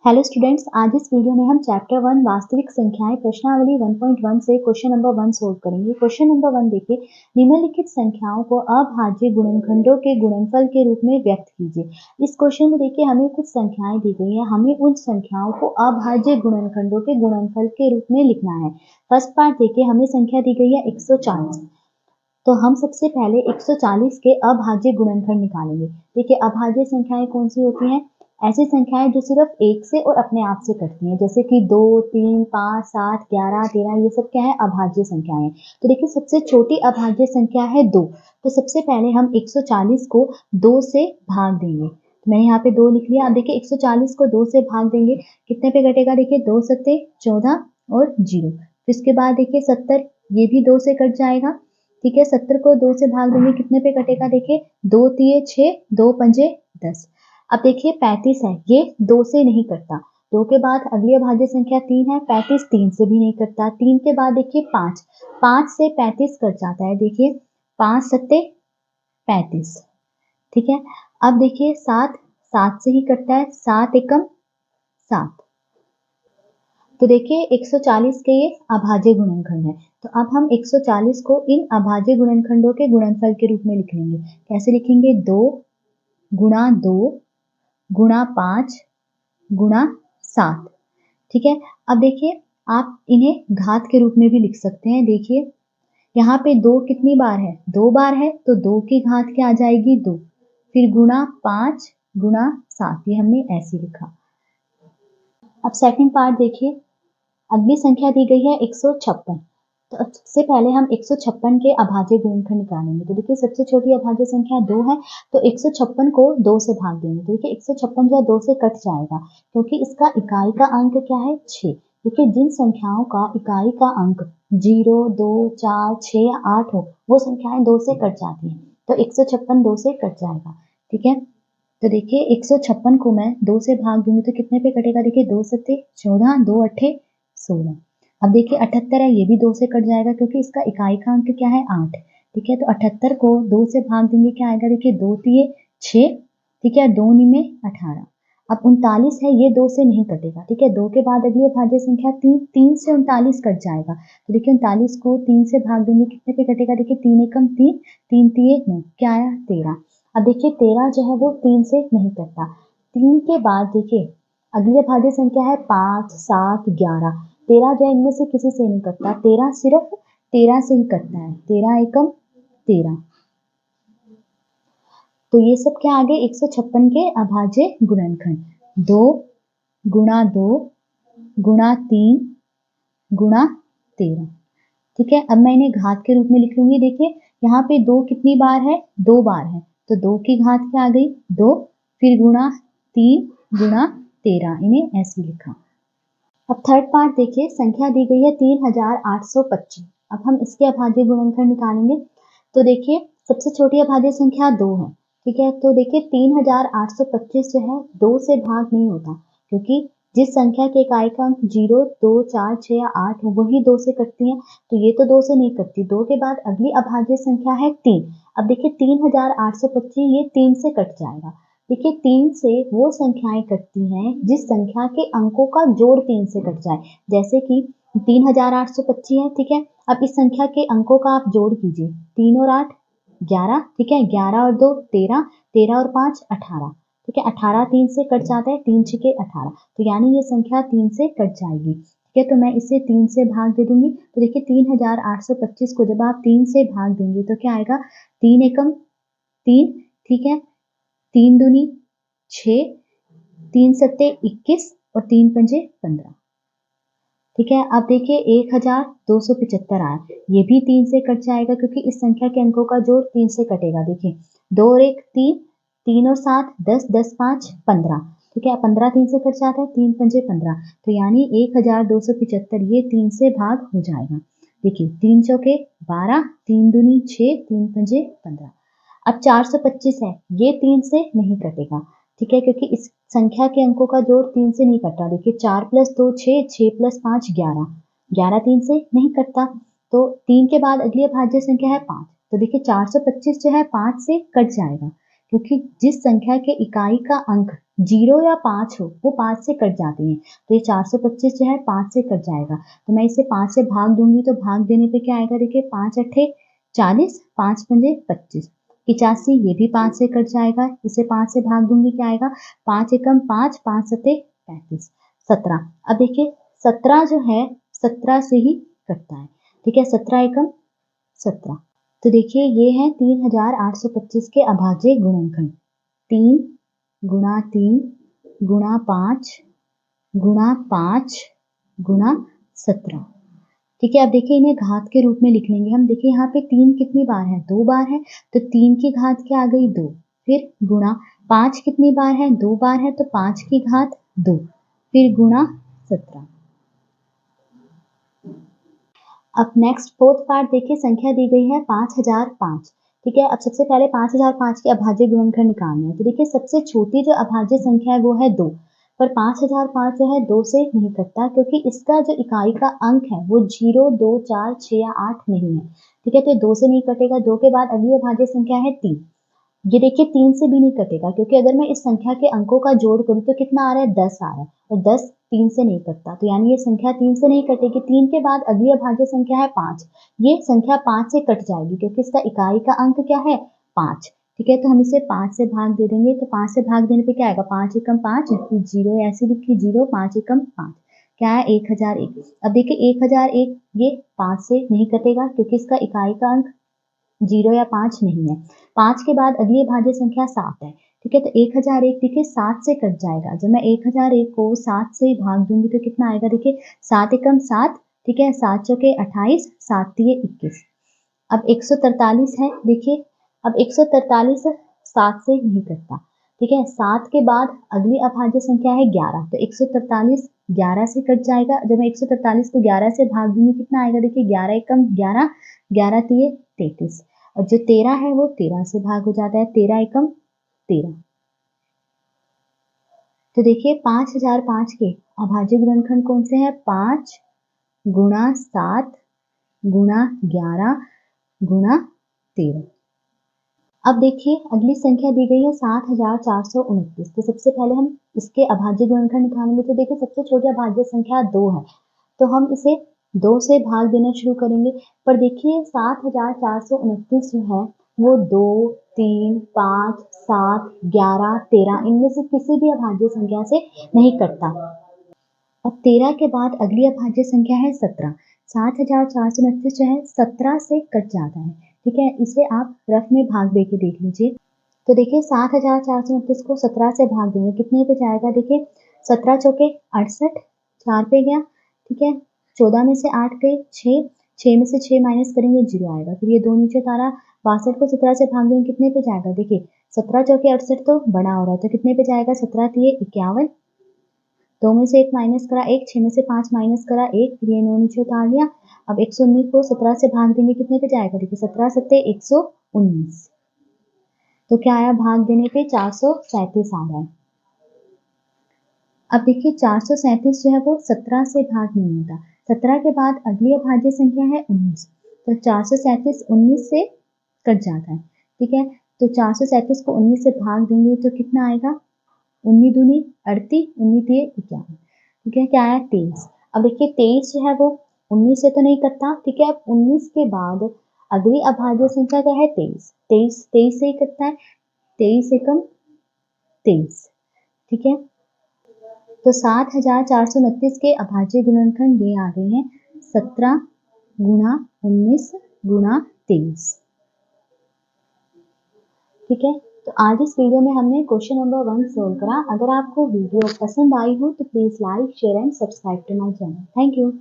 Hello students, आज इस video में हम चैप्टर 1 वास्तविक संख्याएं प्रश्नावली 1.1 से क्वेश्चन नंबर 1 सोल्व करेंगे। क्वेश्चन नंबर 1 देखिए, निम्नलिखित संख्याओं को अभाज्य गुणनखंडों के गुणनफल के रूप में व्यक्त कीजिए। इस क्वेश्चन में देखिए हमें कुछ संख्याएं दी गई है, हमें उन संख्याओं को अभाज्य गुणनखंडों के गुणनफल के रूप में लिखना है। फर्स्ट पार्ट देखिए, हमें संख्या दी गई है 140। तो हम सबसे पहले 140 के अभाज्य गुणनखंड निकालेंगे। देखिए अभाज्य संख्याएं कौन सी होती हैं? ऐसी संख्याएं जो सिर्फ एक से और अपने आप से कटती हैं, जैसे कि 2, 3, 5, 7, 11, 13, ये सब क्या है? अभाज्य संख्याएं। तो देखिए सबसे छोटी अभाज्य संख्या है 2। तो सबसे पहले हम 140 को 2 से भाग देंगे। तो मैंने यहाँ पे 2 लिख लिया। अब देखिए 140 को 2 से भाग देंगे, कितने पे कटेगा? देखिए 2 सत्ते 14 और 0। इसके बाद देखिए 70, ये भी 2 से कट जाएगा। ठीक है, 70 को 2 से भाग देंगे, कितने पे कटेगा? देखिए 2 तिये 6, 2 पंजे 10। अब देखिए 35 है, ये 2 से नहीं कटता। 2 के बाद अगली अभाज्य संख्या 3 है, 35 3 से भी नहीं कटता। 3 के बाद देखिए 5, 5 से 35 कट जाता है। देखिए 5 सत्ते 35। ठीक है, अब देखिए 7, 7 से ही कटता है, 7 एकम 7। तो देखिए 140 के ये अभाज्य गुणनखंड है। तो अब हम 140 को इन अभाज्य गुणनखंडों के गुणनफल के रूप में लिख लेंगे। कैसे लिखेंगे? 2 गुणा 2 गुणा 5 गुणा 7। ठीक है, अब देखिए आप इन्हें घात के रूप में भी लिख सकते हैं। देखिए यहाँ पे 2 कितनी बार है? 2 बार है, तो 2 की घात क्या आ जाएगी? 2। फिर गुणा 5 गुणा 7, ये हमने ऐसे लिखा। अब सेकंड पार्ट देखिए, अगली संख्या दी गई है 156। तो सबसे पहले हम 156 के अभाज्य गुणनखंड निकालेंगे। तो देखिए सबसे छोटी अभाज्य संख्या 2 है, तो 156 को 2 से भाग देंगे। तो देखिए 156 जो है 2 से कट जाएगा, क्योंकि इसका इकाई का अंक क्या है? 6। देखिए जिन संख्याओं का इकाई का अंक 0, 2, 4, 6 या 8 हो, वो संख्याएं 2 से कट जाती हैं। तो 156 2 से कट जाएगा। ठीक है, तो देखिए 156 को मैं 2 से भाग दूंगी तो कितने पे कटेगा? देखिए 2 सत्ते 14, 2 अट्ठे 16। अब देखिए 78 है, ये भी 2 से कट जाएगा क्योंकि इसका इकाई का अंक क्या है? 8। ठीक है, तो 78 को 2 से भाग देंगे, क्या आएगा? देखिए 2 तिये 6। ठीक है, 2 निमे 18। अब 39 है, ये 2 से नहीं कटेगा। ठीक है, 2 के बाद अगली अभाज्य संख्या 3, 3 से 39 कट जाएगा। तो देखिए 39 को 3 से भाग देंगे, कितने पे कटेगा? देखिए 3 एकम 3, 3 तिये 9, क्या आया? 13। अब देखिए 13 जो है वो 3 से नहीं कटता। 3 के बाद देखिए अगली अभाज्य संख्या है 5, 7, 11। 13 जो है इनमें से किसी से नहीं कटता। 13 सिर्फ 13 से ही कटता है। 13 एकम 13। तो ये सब क्या आ गए? 156 के अभाज्य गुणनखंड। 2 गुणा 2 गुणा 3 गुणा 13। ठीक है, अब मैं इन्हें घात के रूप में लिख लूंगी। देखिए यहाँ पे 2 कितनी बार है? 2 बार है, तो 2 की घात क्या आ गई? 2। फिर गुणा 3 गुणा 13, इन्हें ऐसे लिखा। अब थर्ड पार्ट देखिए, संख्या दी गई है 3825। अब हम इसके अभाज्य गुणनखंड निकालेंगे। तो देखिए सबसे छोटी अभाज्य संख्या 2 है। ठीक है, तो देखिए 3825 जो है 2 से भाग नहीं होता, क्योंकि जिस संख्या के इकाई का अंक 0, 2, 4, 6 या 8 हो, वही 2 से कटती है। तो ये तो 2 से नहीं कटती। 2 के बाद अगली अभाज्य संख्या है 3। अब देखिए 3825 ये 3 से कट जाएगा। देखिए 3 से वो संख्याएं कटती हैं जिस संख्या के अंकों का जोड़ 3 से कट जाए। जैसे कि 3825 है। ठीक है, अब इस संख्या के अंकों का आप जोड़ कीजिए। 3 और 8 11। ठीक है, 11 और 2 13, 13 और 5 18। ठीक है, 18 3 से कट जाता है, 3 छके 18। तो यानी ये संख्या 3 से कट जाएगी। ठीक है, तो मैं इसे 3 से भाग दे दूंगी। तो देखिए 3825 को जब आप 3 से भाग देंगे तो क्या आएगा? 3 एकम 3। ठीक है, 3 दूनी 6, 3 सत्ते 21 और 3 पंजे 15। ठीक है, अब देखिए 1275 आया, ये भी 3 से कट जाएगा क्योंकि इस संख्या के अंकों का जोड़ 3 से कटेगा। देखिए 2 और 1 3, 3 और 7 10, 10 5 15। ठीक है, 15 3 से कट जाता है, 3 पंजे 15। तो यानी 1275 ये 3 से भाग हो जाएगा। देखिए 3 चौके 12, 3 दूनी 6, 3 पंजे 15। अब 425 है, ये 3 से नहीं कटेगा। ठीक है, क्योंकि इस संख्या के अंकों का जोड़ 3 से नहीं कटता। देखिए 4 + 2 6, 6 + 5 11, 11 3 से नहीं कटता। तो 3 के बाद अगली अभाज्य संख्या है 5। तो देखिए 425 जो है 5 से कट जाएगा, क्योंकि जिस संख्या के इकाई का अंक 0 या 5 हो वो 5 से कट जाती हैं, तो ये 425 जो है 5 से कट जाएगा। तो मैं इसे 5 से भाग दूंगी तो भाग देने पे क्या आएगा, देखिए 5 अट्ठे 40, 5 पंजे 25, 85 ये भी 5 से कट जाएगा। इसे 5 से भाग दूंगी क्या आएगा, 5 एकम 5, 5 सत्ते 35, 17। अब देखिए 17 जो है 17 से ही कटता है, ठीक है, 17 एकम 17। तो देखिए ये है 3825 के अभाज्य गुणनखंड, 3 गुणा 3 गुणा 5 गुणा 5 गुणा 17, ठीक है। अब देखिए इन्हें घात के रूप में लिख लेंगे हम। देखिए यहाँ पे 3 कितनी बार है, 2 बार है, तो 3 की घात क्या आ गई 2, फिर गुणा 5 कितनी बार है, 2 बार है, तो 5 की घात 2, फिर गुणा 17। अब नेक्स्ट फोर्थ पार्ट देखिए, संख्या दी गई है 5005, ठीक है। अब सबसे पहले 5005 के अभाज्य गुणनखंड निकालने हैं। तो देखिए सबसे छोटी जो अभाज्य संख्या है वो है 2, पर 5005 जो है 2 से नहीं कटता, क्योंकि इसका जो इकाई का अंक है वो 0, 2, 4, 6 या 8 नहीं है, ठीक है। तो 2 से नहीं कटेगा। 2 के बाद अगली अभाज्य संख्या है 3, ये देखिए 3 से भी नहीं कटेगा, क्योंकि अगर मैं इस संख्या के अंकों का जोड़ करूं तो कितना आ रहा है, 10 आ रहा है, और 10 3 से नहीं कटता, तो यानी ये संख्या 3 से नहीं कटेगी। 3 के बाद अगली अभाज्य संख्या है 5, ये संख्या 5 से कट जाएगी, क्योंकि इसका इकाई का अंक क्या है 5, ठीक है। तो हम इसे 5 से भाग दे देंगे, तो 5 से भाग देने पे क्या आएगा, 5 एकम 5, 0 ऐसे लिखिए 0, 5 एकम 5 क्या है 1001। अब देखिए 1001 ये 5 से नहीं कटेगा, क्योंकि इसका इकाई का अंक 0 या 5 नहीं है। 5 के बाद अगली अभाज्य संख्या 7 है, ठीक है। तो 1001 देखिए 7 से कट जाएगा। जब मैं 1001 को 7 से भाग दूंगी तो कितना आएगा, देखिए 7 एकम 7, ठीक है, 7 चौके 28, 7 तिये 21। अब 143 है, देखिए अब 143 7 से नहीं कटता, ठीक है। 7 के बाद अगली अभाज्य संख्या है 11, तो 143 11 से कट जाएगा। जब मैं 143 को 11 से भाग दूंगी कितना आएगा, देखिए 11 एकम 11, 11 तिये 33, और जो 13 है वो 13 से भाग हो जाता है, 13 एकम 13। तो देखिए 5005 के अभाज्य गुणनखंड कौन से हैं, 5 गुणा 7 गुणा 11 गुणा 13। अब देखिए अगली संख्या दी गई है 7429। तो सबसे पहले हम इसके अभाज्य गुणनखंड निकालेंगे। तो देखिए सबसे छोटी अभाज्य संख्या 2 है, तो हम इसे 2 से भाग देना शुरू करेंगे। पर देखिए 7429 जो है वो 2, 3, 5, 7, 11, 13 इनमें से किसी भी अभाज्य संख्या से नहीं कटता। अब 13 के बाद अगली अभाज्य संख्या है 17। 7429 जो है 17 से कट जाता है, ठीक है। इसे आप रफ में भाग दे के देख लीजिए। तो देखिए 7429 को 17 से भाग देंगे, कितने पे जाएगा, देखिए 17 चौके 68, 4 पे गया, ठीक है। 14 में से 8 गए 6, 6 में से 6 माइनस करेंगे 0 आएगा, फिर ये 2 नीचे उतारा। 62 को 17 से भाग देंगे, कितने पे जाएगा, देखिए 17 चौके 68 तो बड़ा हो रहा है, तो कितने पे जाएगा, 17 तिये 51, 2 में से 1 माइनस करा 1, 6 में से 5 माइनस करा 1, फिर ये 9 नीचे उतार लिया। अब 119 को 17 से भाग देंगे, कितने पे जाएगा, देखिए 17 सत्ते 119, तो क्या आया, भाग देने पे 437 आ रहा है। अब देखिए 437 जो है वो 17 से भाग नहीं होता। 17 के बाद अगली अभाज्य संख्या है 19, तो 437 19 से कट जाता है, ठीक है। तो 437 को 19 से भाग देंगे तो कितना आएगा, 19 दूनी 38, 19 तिये 51, ठीक है। क्या आया 23। अब देखिए 23 जो है वो 19 से तो नहीं कटता, ठीक है। अब 19 के बाद अगली अभाज्य संख्या क्या है 23, 23 से ही कटता है, 23 एकम 23, ठीक है। तो 7429 के अभाज्य गुणनखंड ये आ गए हैं 17 गुणा 19 गुणा 23, ठीक है। तो आज इस वीडियो में हमने क्वेश्चन नंबर 1 सोल्व करा। अगर आपको वीडियो पसंद आई हो तो please like share and subscribe to my channel. Thank you.